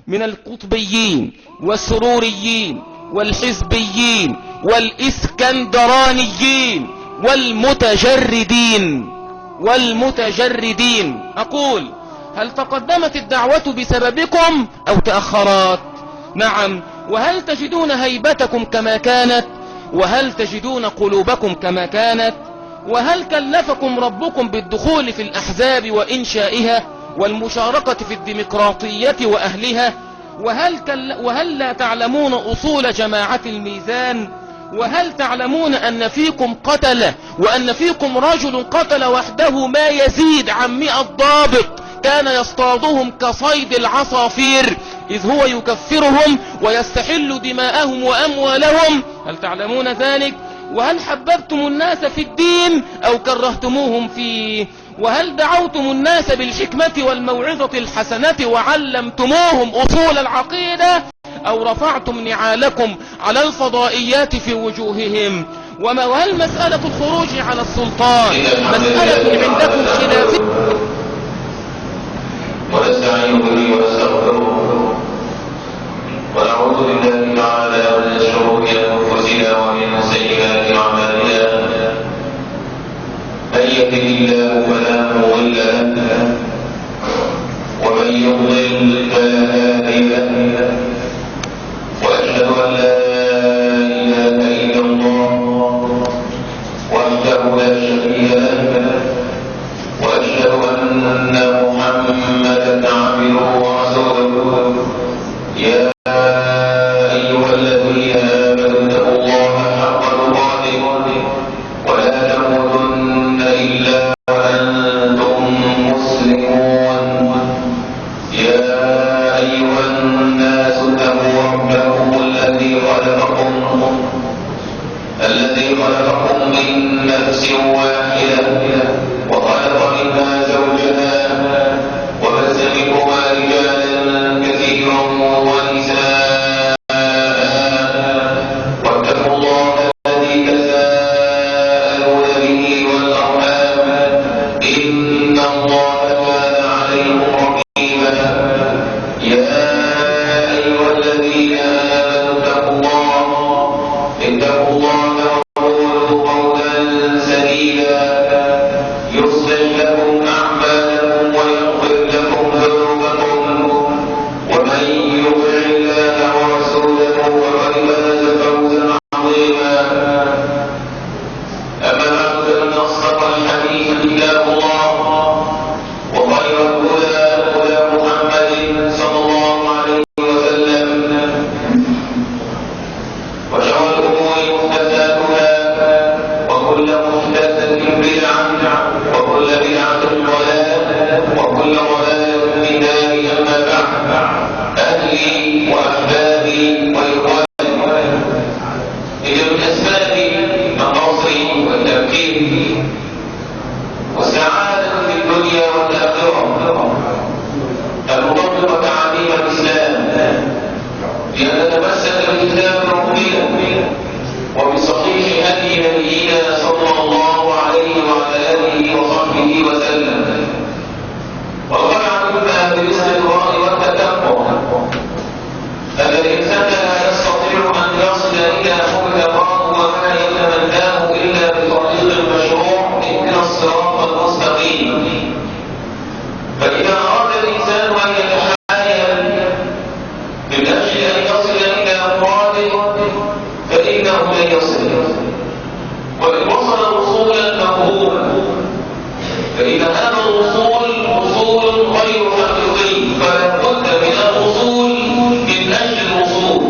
من القطبيين والسروريين والحزبيين والإسكندرانيين والمتجردين أقول: هل تقدمت الدعوة بسببكم أو تأخرت؟ نعم. وهل تجدون هيبتكم كما كانت؟ وهل تجدون قلوبكم كما كانت؟ وهل كلفكم ربكم بالدخول في الأحزاب وإنشائها والمشاركة في الديمقراطية وأهلها؟ وهل لا تعلمون أصول جماعة الميزان؟ وهل تعلمون أن فيكم قتلة، وأن فيكم رجل قتل وحده ما يزيد عن 100 ضابط كان يصطادهم كصيد العصافير إذ هو يكفرهم ويستحل دماءهم وأموالهم؟ هل تعلمون ذلك؟ وهل حببتم الناس في الدين أو كرهتموهم فيه؟ وهل دعوتم الناس بالحكمة والموعظة الحسنة وعلمتموهم أصول العقيدة أو رفعتم نعالكم على الفضائيات في وجوههم؟ وهل مسألة الخروج على السلطان مسألة عندكم خلافية؟ ونستعين به ونستغفره ونعوذ بالله تعالى من شرور أنفسنا ومن سيئات أعمالنا. من يهده الله فلا مضل له ومن يضلل فلا هادي له، وأشهد أن لا إله إلا الله وحده لا شريك له، وأشهد أن محمدا عبده ورسوله. يا أيها الذين آمنوا اتقوا الله حق تقاته ولا تموتن إلا وأنتم مسلمون. يا أيها الناس اتقوا ربكم الذي خلقكم من نفس واحدة وخلق منها زوجها وبث منهما رجالا كثيرا ونساء، واتقوا الله الذي تساءلون به والأرحام إن الله كان عليكم رقيبا. يا أيها الذين آمنوا اتقوا الله وقولوا قولا سديدا يصلح لكم أعمالكم ويغفر لكم ذنوبكم، ومن يطع الله ورسوله فقد فاز فوزا عظيما. أما بعد فإن أصدق الحديث كتاب الله، وخير الهدى هدى محمد صلى الله عليه وسلم، وشر الأمور محدثاتها وكل محدثة بدعة وكل بدعة ضلالة وكل ضلالة في النار. أما بعد، أهلي وأحبابي وإخواني، إذا من أسباب النصر والتمكين والسعادة في الدنيا والآخرة أن نطبق تعاليم الإسلام، لأن نتمسك بكتاب ربنا وبصحيح هدي نبينا صلى الله عليه وعلى آله وصحبه وسلم، والقناعة بما بالاستقراء والتتبع أن الإنسان لا يستطيع أن يصل إلى مبتغاه وما يتمناه إلا بطريق المشروع إلى الصراط المستقيم. فإذا أراد الإنسان أن يتحايل من أجل أن يصل إلى مراده فإنه لن يصل، وإن وصل وصولا مفهوما فإن هذا الوصول وصول غير حقيقي، فلا بد من الوصول من أجل الوصول.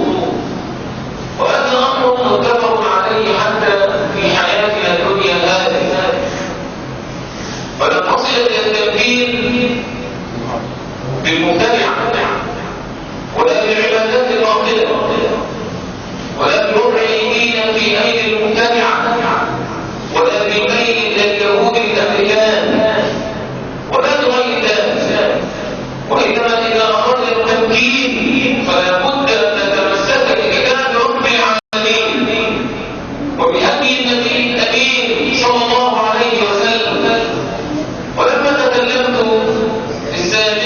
وهذا أمر متفق عليه حتى في حياتنا الدنيا هذه، فلن نصل إلى التمكين بالمبتدع ولا بالعبادات الباطلة ولا بوضع الدين في أيدي المبتدعة ولا بالميل إلى اليهود الأمريكان ولا بغير ذلك، وإنما إذا أردنا التمكين فلا بد أن نتمسك بكتاب رب العالمين وبهدي النبي الأمين صلى الله عليه وسلم. ولما تكلمت في السابق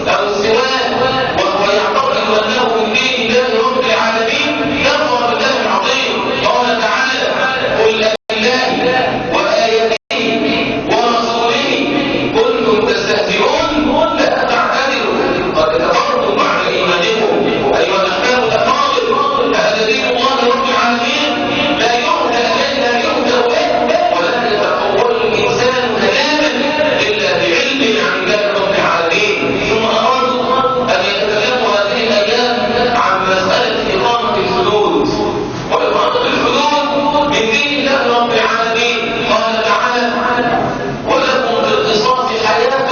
أو السواك وهو يعتقد أنه من دين الله رب العالمين كفر بالله العظيم. قال تعالى: قل بالله وآياته ورسوله كنتم تستهزئون لا تعتذروا قد كفرتم بعد إيمانكم. أيها الأحباب الأفاضل، هذا دين الله رب العالمين لا يهدى به ولا يتقول الإنسان كلاما إلا بعلم عن الله رب العالمين. ثم أرادوا أن يتكلموا هذه الأيام عن مسألة إقامة الحدود وإقامة الحدود من دين الله رب العالمين. قال تعالى: ولكم في القصاص حياة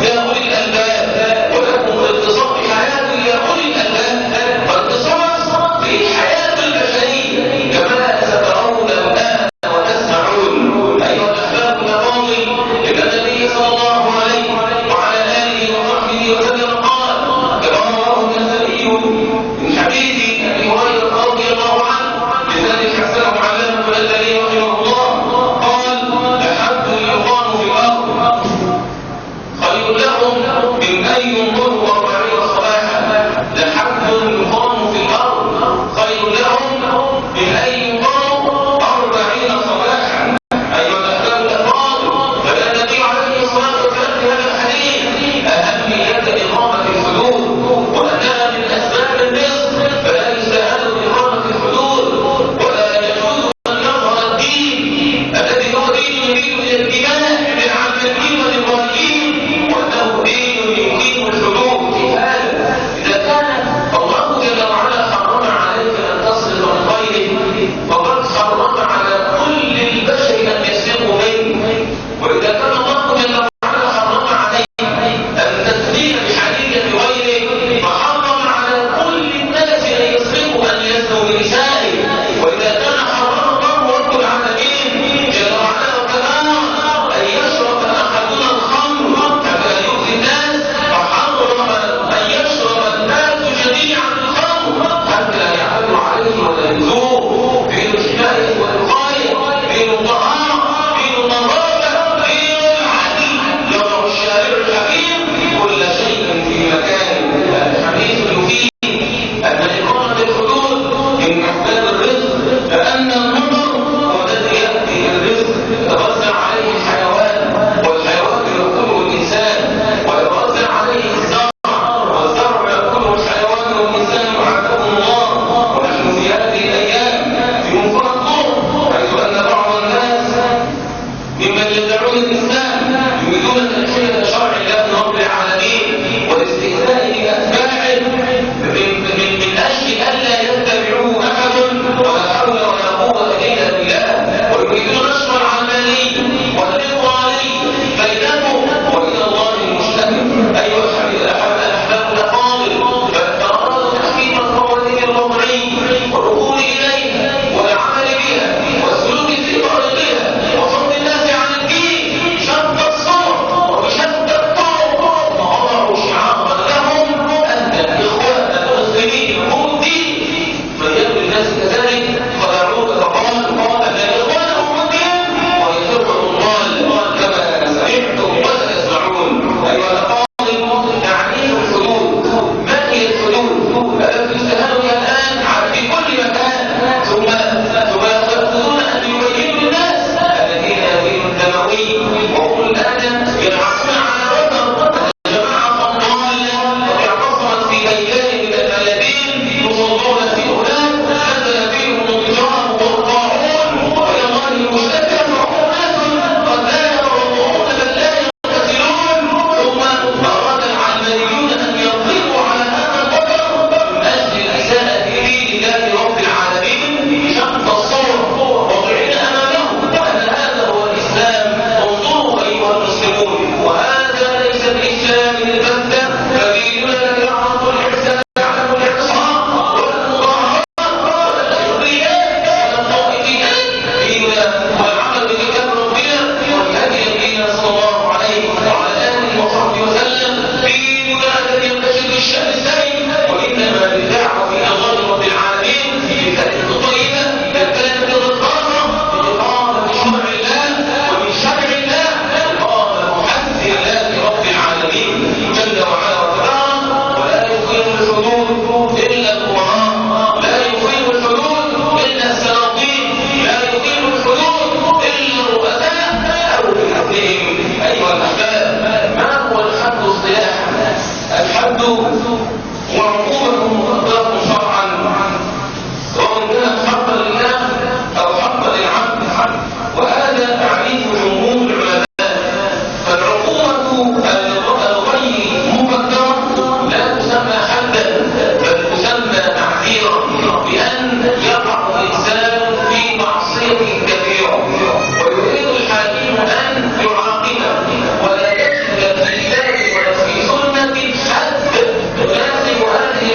يا أولي الألباب، ولكم في القصاص حياة يا أولي الألباب. فالقصاص في حياة البشرية كما سترون الآن وتسمعون. أيها الأحباب الأفاضل، إن النبي صلى الله عليه وعلى آله وصحبه وسلم قال كما رواه النسائي من حديث أبي هريرة رضي الله عنه بسند حسنه علامة الألباني رحمه الله قال: لحد يقام في الأرض خير لهم من أن ينظروا 40 صباحا. لحد يقام في الأرض خير لهم من أن ينظروا 40 صباحا. أيها الأحباب الأفاضل، فكان النبي عليه الصلاة والسلام في هذا الحديث أهمية إقامة الحدود وأنها من أسباب الرزق، فلا يستهان بإقامة الحدود ولا يجوز أن يظهر الدين الذي هو دين يريد الانتماء للعلمانيين والليبراليين وأنه دين يقيم الحدود. هذا إذا كان الله جل وعلا حرم عليك أن تصرف من غيره فقد حرم على كل البشر أن يسرقوا منه. وإذا كان الله جل وعلا حرم عليك أن تزني بحديث غيره فحرم على كل الناس أن يسرقوا أن يزنوا بنسائه. وإذا كان حرم الله رب العالمين جل وعلا وكرامه أن يشرب أحدنا الخمر حتى يؤذي الناس فحرم أن يشرب الناس جميعا الخمر حتى لا يعملوا عليه ولا يزوه. بين الحماية والوقاية، بين الطهارة، بين النظافة، بين العدل. يضع الشارع الحكيم كل شيء في مكانه. الحديث يفيد أن إقامة الحدود من أسباب الرزق، فأن النظر هو الذي يأتي الرزق. يتوزع عليه الحيوان والحيوان يأكله الإنسان، ويتوزع عليه الزرع والزرع يأكله الحيوان والإنسان يعافاهم الله. ونحن في هذه الأيام في منكر الظلم، حيث أن بعض الناس ممن يدعون الإسلام يريدون تأشيرة شرع الله رب العالمين والاستهزاء بأتباعه من أجل ألا يتبعوه أحد ولا حول ولا قوة إلا بالله، ويريدون نشر العلماني والليبرالي بينهم وبين الله المشترك. أيها الأحباب الأفاضل، فأرادوا تحكيم القوانين الوضعية والركون إليها والعمل بها والسلوك في طريقها وصد الناس عن الدين شتى الصور وبشتى الطرق. ووضعوا شعارا لهم أن الإخوان المسلمين هم الدين، فيبدو الناس كذلك فدعوك فقالوا أن الإخوان هم الدين وهي فرقة ضال كما سمعتم وستسمعون. أيها الأفاضل، تعريف الحدود. ما هي الحدود التي تستهانوا الآن في كل مكان ثم يقصدون أن يبينوا للناس الذين يدين الدموي وهم الآن يلعبون على وتر جماعة ضالة اعتصمت في أيام من الميادين يصلون في هناك نزل فيهم النظام والطاعون وإلى الله المشتكى وهم ناس قد لا يتوضؤون بل لا يغتسلون. ثم أراد العلمانيون أن يضربوا على هذا الوتر من أجل الإساءة لدين الله رب العالمين شق الصور واضعين أمامهم أن هذا هو الإسلام. انظروا أيها المسلمون، وهذا ليس الإسلام البتة، فديننا لا يعرف الإحسان يعلم الاعتصام ولا المظاهرات ولا الحريات ولا الطائفيات. ديننا والعمل بكتاب ربنا وبهدي نبينا صلى الله عليه وعلى آله وصحبه وسلم. ديننا الذي ينتشر بالشأن السليم، وإنما بالدعوة إلى الله رب العالمين بكلمة طيبة بالكلمة الطاهرة بإقامة شرع الله ومن شرع الله إقامة محمد الله رب العالمين جل وعقوبة مقدرة شرعا سواء كانت حقا لله أو حقا للعبد، وهذا تعريف جمهور العلماء. فالعقوبة الغير مقدرة لا تسمى حدا بل تسمى تعذيرا، بأن يقع الإنسان في معصية كبيرة ويريد الحاكم أن يعاقبه، ولا يجد في كتاب ولا في سنة حد يناسب هذه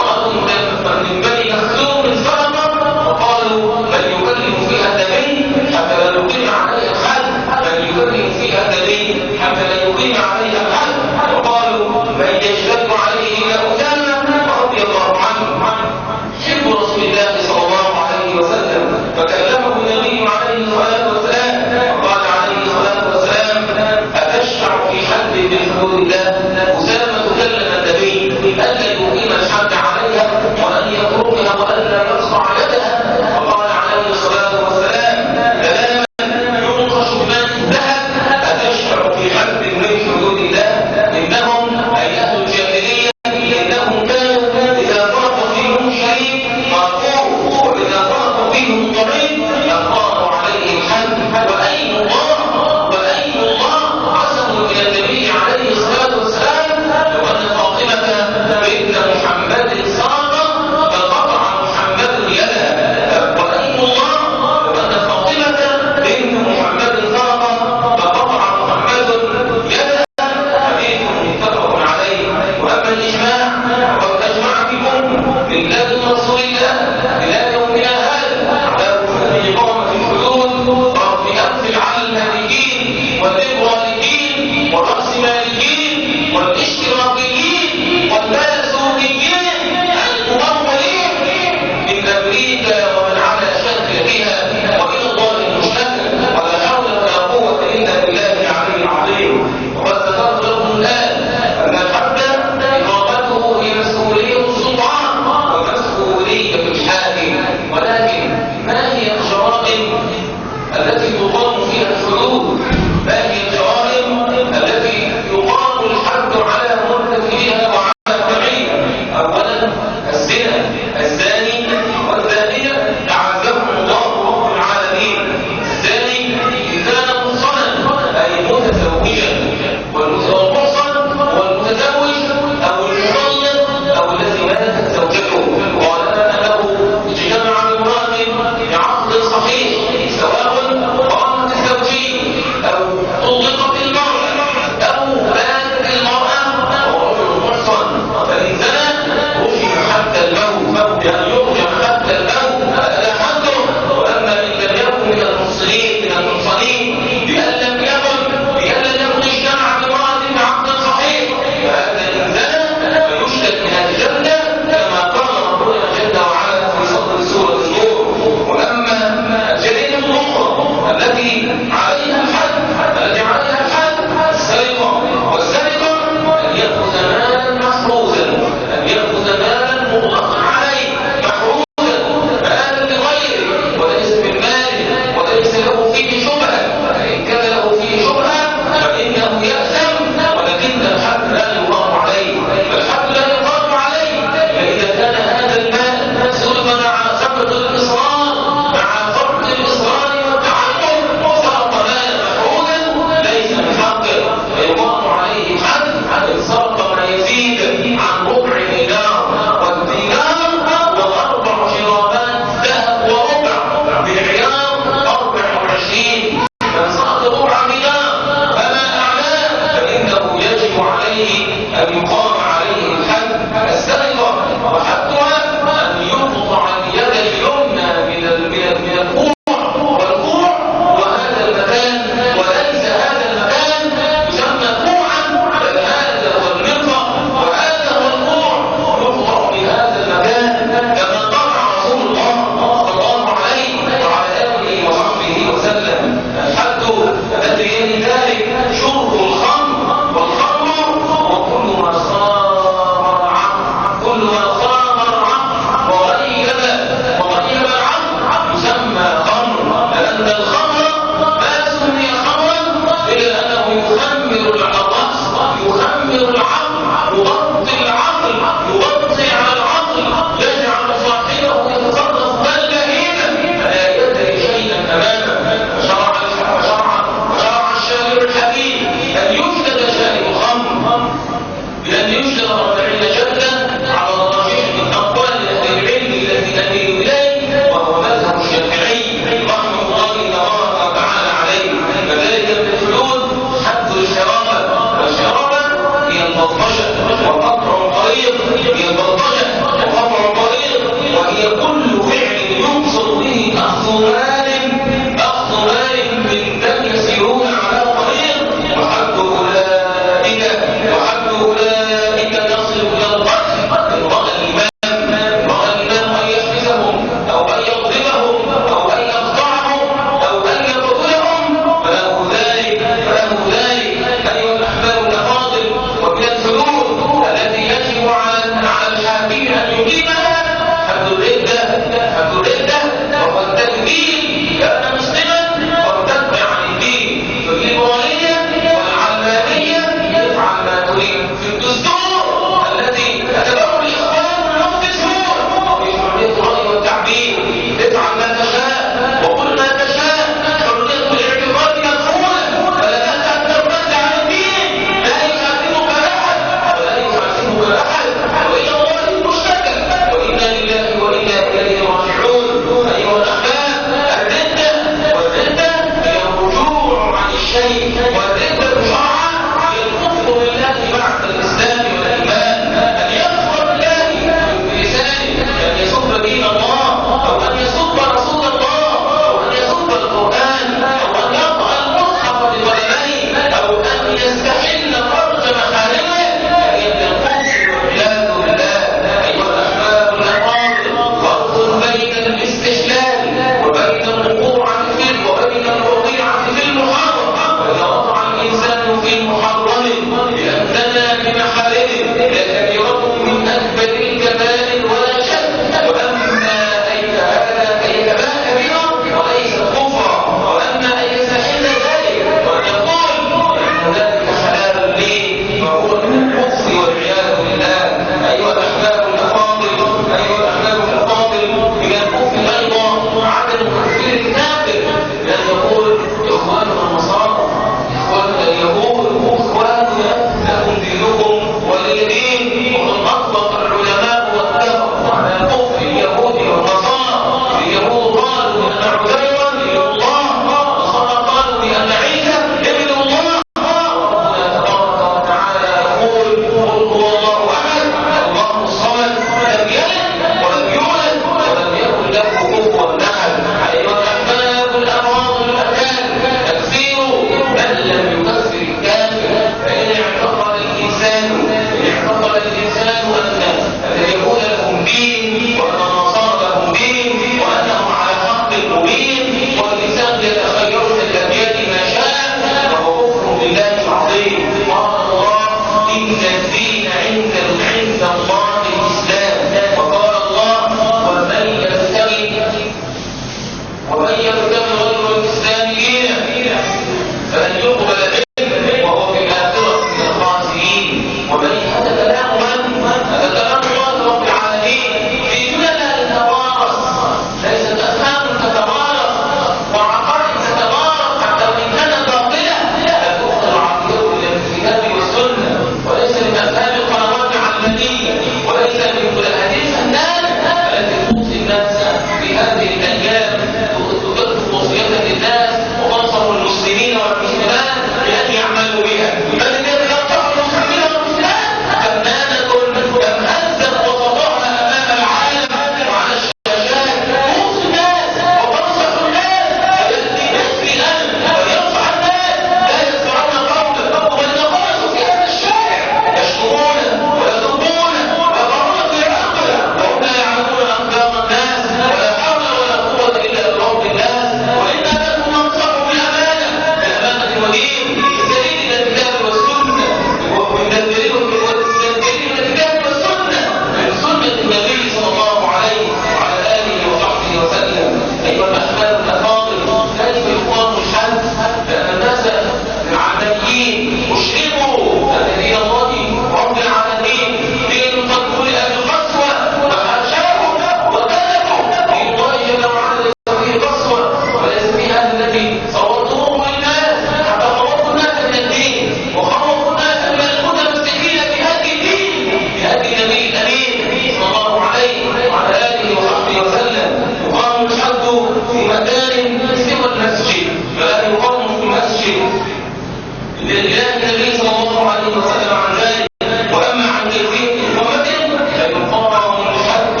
لله النبي صلى الله عليه وسلم عن ذلك. وأما عن كيفية إقامته فيقام الحد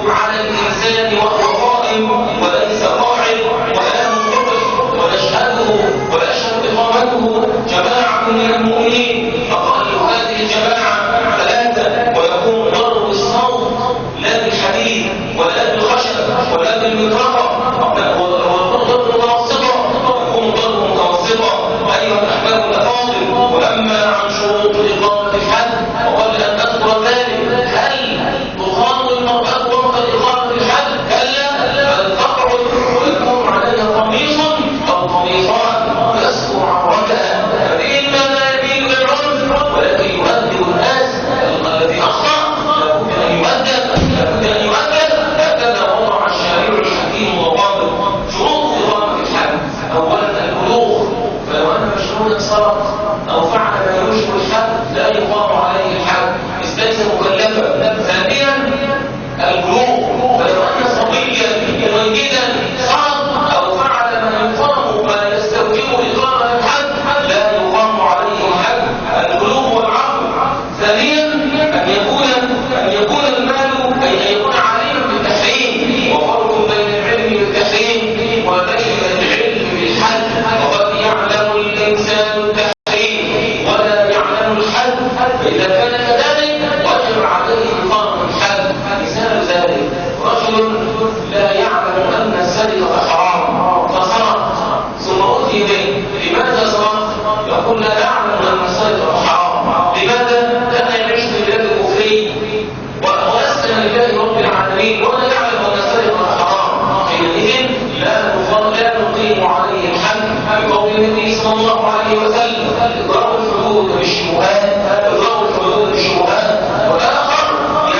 على الإنسان وهو قائم وليس قاعد ولا منقطع، ويشهد إقامته جماعة من المؤمنين، فقال هذه الجماعة ثلاثة، ويكون ضرب الصوت لا بالحديد ولا بالخشب ولا بالمطرقة، والضرب متوسطة، يكون ضرب متوسطة أيها الأحباب الأفاضل. وأما عن شروط إقامة الحد وقبل أن أذكر ذلك، هل تقام المرأة وقت إقامة الحد؟ كلا، بل تقعد ويكون عليها قميص أو قميصان يستر عورتها، فإما لا يميل للرجل ولكن يؤدب الناس الذي أخطأ لابد أن يؤدب. هكذا وضع الشارع الحكيم وقال شروط إقامة الحد: أولا البلوغ، فلو أن مجنونا سرق أو فعل ما يشبه الحد لا يقام عليه الحد إذ ليس مكلفا. ثانيا البلوغ، فلو أن صبيا مجيدا سرق أو فعل ما يستوجب إقامة الحد لا يقام عليه الحد. البلوغ والعقل. ثانيا أن يكون المال، أن يكون عليم بالتحريم، وفرق بين العلم بالتحريم وبين العلم بالحد. وقد يعلم الإنسان التحريم ولا يعلم الحد، فإذا كان كذلك وجب عليه إقامة الحد. مثال ذلك رجل لا يعلم أن السرقة حرام فسرق ثم أتي به. لماذا سرق؟ يقول لا يعلم أن السرقة حرام. لماذا؟ لأن يعيش في بلاد الكفر ويسلم لله رب العالمين ولا يعلم أن السرقة حرام. حينئذ لا نقيم عليه الحد بقول النبي صلى الله عليه وسلم: اضربوا الحدود بالشبهات، اضربوا الحدود بالشبهات. والآخر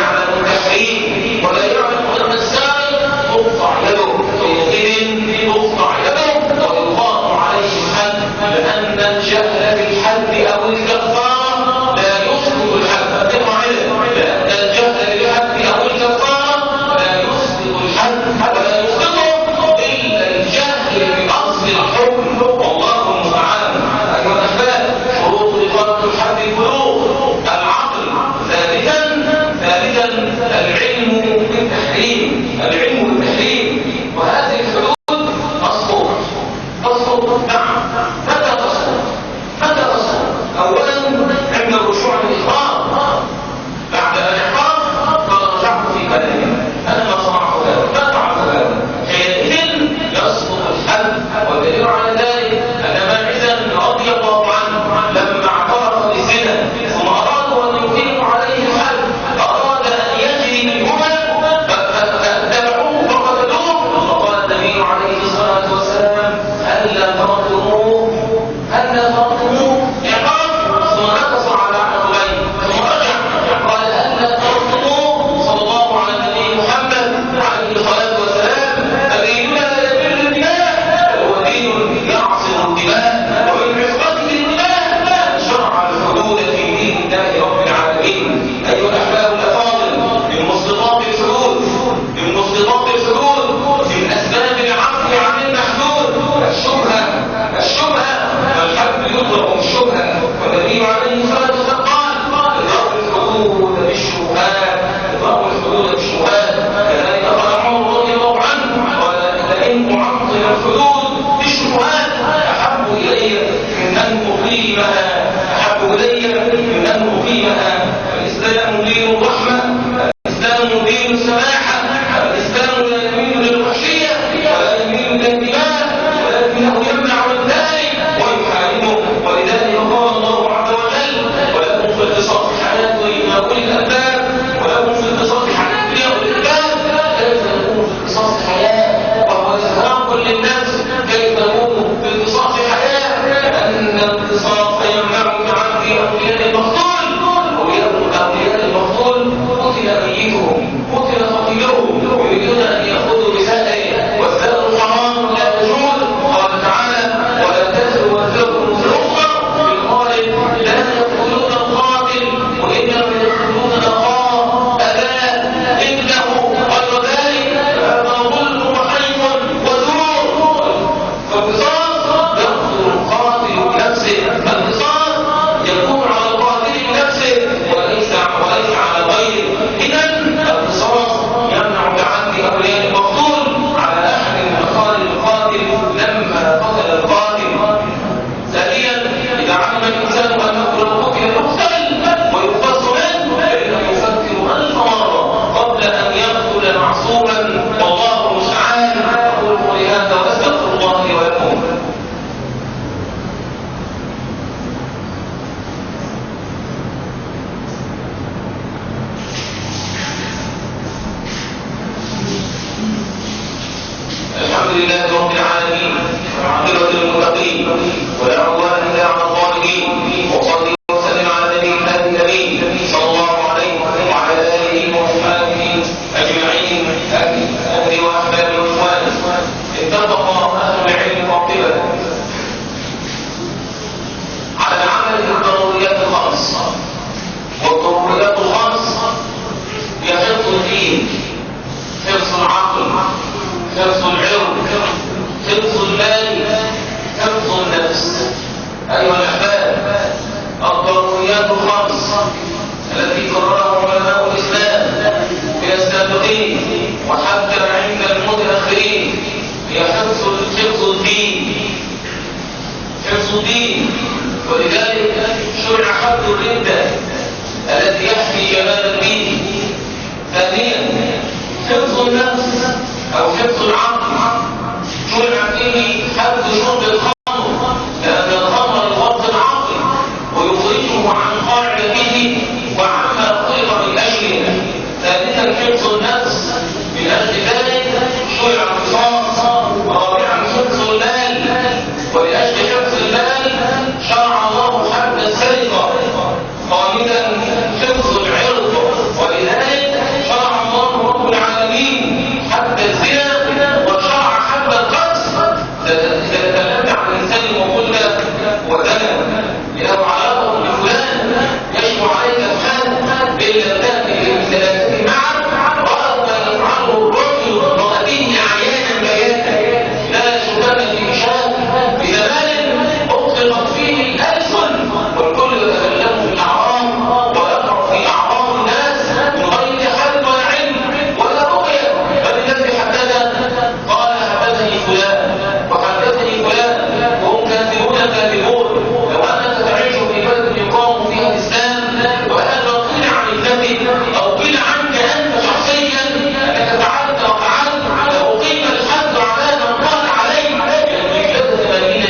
يعلم التحريم ولا يعلم أن السارق تقطع يده، حينئذ تقطع يده ويقام عليه الحد، لأن الجهل بالحد أو الكفارة لا يسقط الحد. هذه قاعدة: لأن الجهل بالحد أو الكفارة لا يسقط الحد، ولا يسقطه إلا الجهل بأصل الحكم، والله المستعان. أيها الأحباب، شروط إقامة الحد البلوغ، العقل. ثالثا العلم بالتحريم، وهذه الحدود تسقط. نعم، متى تسقط؟ أولا عند الرجوع للإحرام. بعد أن احرم قد رجعت في كلامي أنا ما صنعت هذا، ما فعلت هذا، حينئذ يسقط الحد. والدليل على ذلك أن ماعزا رضي الله عنه لما اعترف بالزنا ثم أرادوا أن يقيموا عليه الحد، أراد أن يجري منهما فاتبعوه فقتلوه، فقال النبي عليه الصلاة والسلام: هلا تركوا أيها الأحباب، الضروريات الخمس التي قررها علماء الإسلام من السابقين وحتى عند المتأخرين هي حفظ الدين، حفظ الدين. ولذلك شرع حد الردة الذي يحمي جمال الدين. ثانيا حفظ النفس أو حفظ العقل، شرع فيه حد شرب الخمر لأن الخمر يغطي العقل ويخرجه عن قاعدته وعما خلق من أجله. ثالثا حفظ النفس، من أجل ذلك شرع القصاص. رابعا حفظ المال، ولأجل حفظ المال شرع الله حد السرقة. خامسا حفظ العرض، ولذلك شرع الله رب العالمين حد الزنا وشرع حد القتل. إذا تكلمت عن الإنسان وقلت وزنا له علاقة بفلان يجب عليك أفهام إلا تأتي بالثلاثة معا رأت ما يفعله الرجل وأتيه أعيانا بيانا لا شباب في شاب بزمان أطلقت فيه الألسن والكل يتكلم في الأعراض ويقع في أعراض الناس من غير حد ولا علم ولا رؤية. بل الذي حدث قال حدثني فلان وحدثني فلان وهم كاذبون. لو أنك تعيش في بلد يقام فيها الإسلام وهذا قيل عن النبي أو قيل عنك أنت شخصيا أنك فعلت وفعلت لو قيم الحد على من قال عليه يجلد 80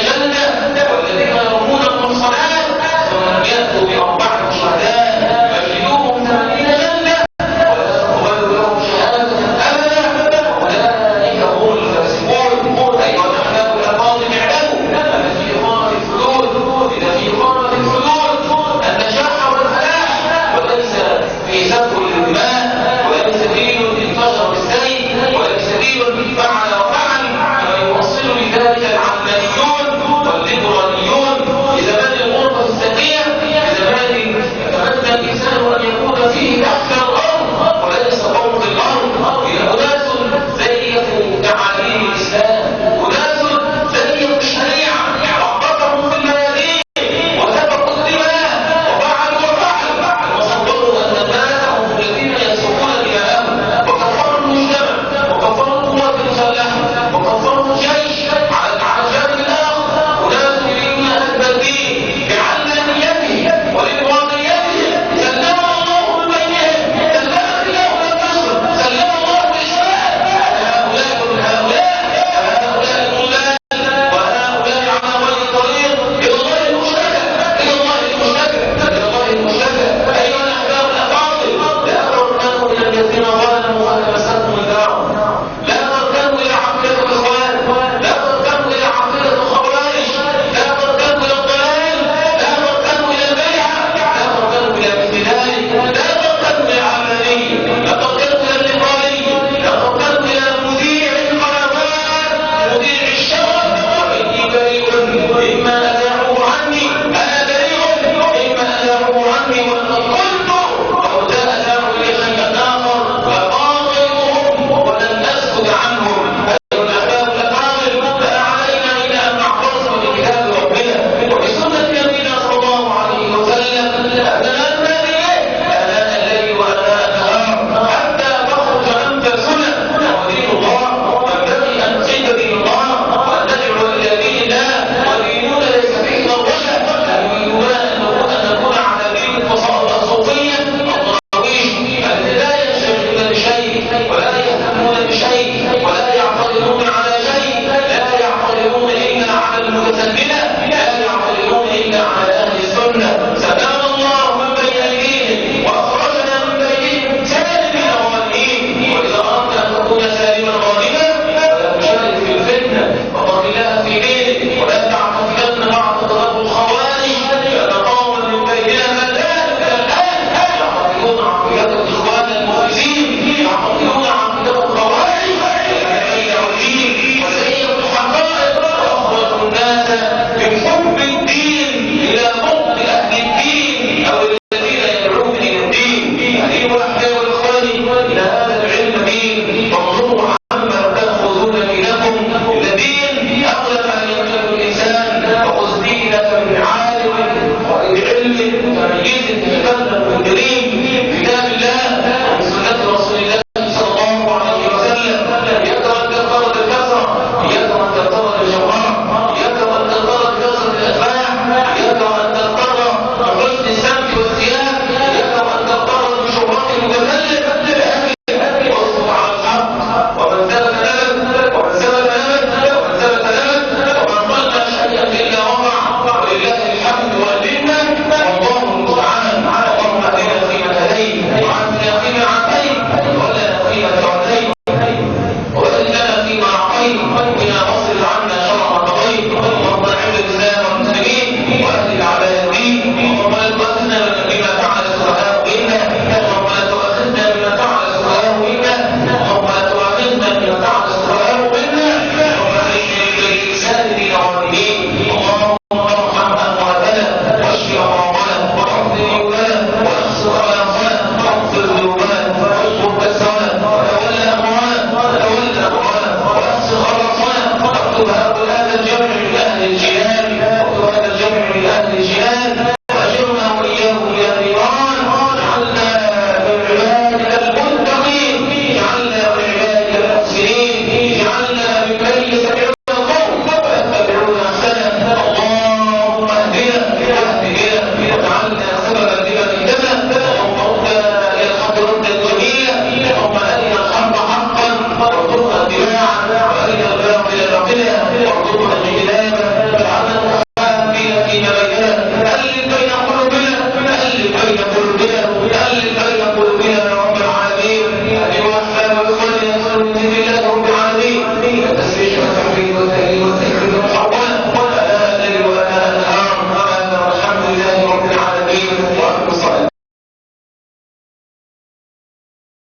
جلدة والذين يرمون المحصنات ثم يأتوا بأربعة شهداء فاجلدوهم 80 جلدة ولا تقبلوا لهم شهادة أبدا أولئك هم الفاسقون. أيها الأحباب الأفاضل اعلموا أن في إقامة الحدود النجاح والفلاح وليس في سفك الدماء وليس دين انتشر بالسيف وليس دين فعل وفعل كما يوصل لذلك العلمانيون والليبراليون لزمان الغربة السرية، لزمان يتمنى الإنسان أن يكون فيه تحت الأرض وليس فوق الأرض. أناس زيفوا تعاليم الإسلام، أناس زيفوا الشريعة وأحبطهم في الميادين وسفكوا الدماء وفعلوا وصدقوا أن الناس هم الذين يسفكون دماءهم وكفروا المجتمع وكفروا القوات المسلحة وكفروا الجيش على جانب الآخر. أناس يريدون هدم الدين بعلمانيته ولبراطيته. سلم الله من بينهم، سلم الله البشر، سلم الله الإسلام. هؤلاء من هؤلاء المضلال وهؤلاء على غير طريق إلى الله المشتكى. أيها الأحباب الأفاضل، لا تركنوا إلى الذين ظلموا فتمسكهم النار، لا تركنوا إلى عقيدة الإخوان، لا تركنوا إلى عقيدة الخوارج، لا تركنوا إلى الضلال، لا تركنوا إلى البيعة، لا تركنوا إلى مثل ذلك، لا تركنوا إلى العلمانية، لا تركنوا إلى الليبرالية، لا تركنوا إلى مذيع القنوات مذيع الشر. وإني بريء مما أذاعوه عني، أنا بريء مما أذاعوه عني ولقد قلت لو أذاعوا إلي شيئا آخر فباطلهم ولن أسكت عنهم. أيها الأحباب الأفاضل، لا علينا إلا أن نعتصم بكتاب ربنا وبسنة نبينا صلى الله عليه وسلم أبناء آناء الليل وآناء النهار حتى تخرج أنفسنا ودين الله. ينبغي أن نحب دين الله وأن ندعو إلى دين الله، وديننا ليس فيه الرشد. يريدون أن نكون على دين الصوفية الضراويش الذين لا ينشغلون بشيء ولا يهتمون بشيء ولا يعترضون على شيء، لا يعترضون إلا على المتسلمة، لا يعترضون إلا على أهل السنة. سلام الله من بين أيديهم وأخرجنا من بينهم سالمين غانمين. وإذا أردت أن تكون سالما غانما فلا تشارك في الفتنة واتق الله في دينك ولا تعتقدن بعض تضرب الخوارج لأن قوما من بيننا ما زالوا إلى الآن يعتقدون عقيدة الإخوان المفسدين، يعتقدون عقيدة الخوارج وزيفوا الحقائق وأخرجوا الناس من حب